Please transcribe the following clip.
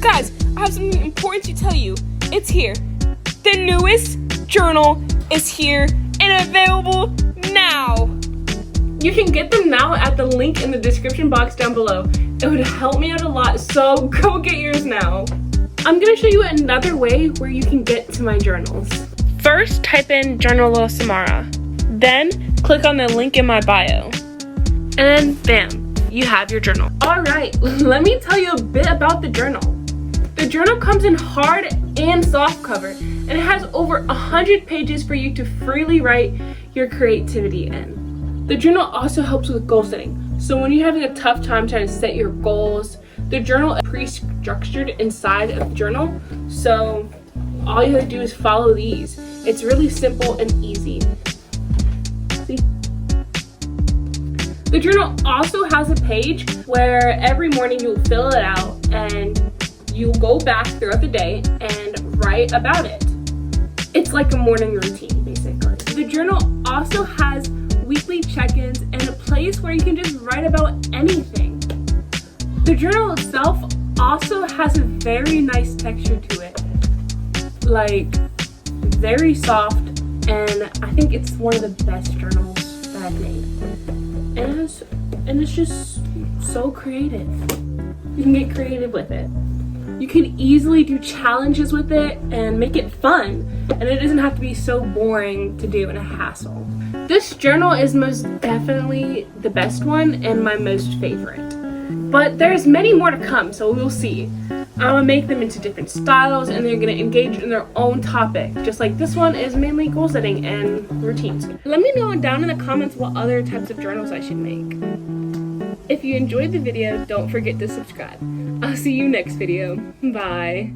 Guys, I have something important to tell you. It's here. The newest journal is here and available now. You can get them now at the link in the description box down below. It would help me out a lot, so go get yours now. I'm gonna show you another way where you can get to my journals. First, type in Journal Samara. Then, click on the link in my bio. And bam, you have your journal. All right, let me tell you a bit about the journal. The journal comes in hard and soft cover, and it has over 100 pages for you to freely write your creativity in. The journal also helps with goal setting. So when you're having a tough time trying to set your goals, the journal is pre-structured inside of the journal. So all you have to do is follow these. It's really simple and easy. See? The journal also has a page where every morning you'll fill it out and you'll go back throughout the day and write about it. It's like a morning routine, basically. The journal also has weekly check-ins and a place where you can just write about anything. The journal itself also has a very nice texture to it, like very soft, and I think it's one of the best journals that I've made. And it's just so creative. You can get creative with it. You can easily do challenges with it and make it fun, and it doesn't have to be so boring to do and a hassle. This journal is most definitely the best one and my most favorite. But there's many more to come, so we'll see. I'm gonna make them into different styles and they're gonna engage in their own topic, just like this one is mainly goal setting and routines. Let me know down in the comments what other types of journals I should make. If you enjoyed the video, don't forget to subscribe. I'll see you next video. Bye.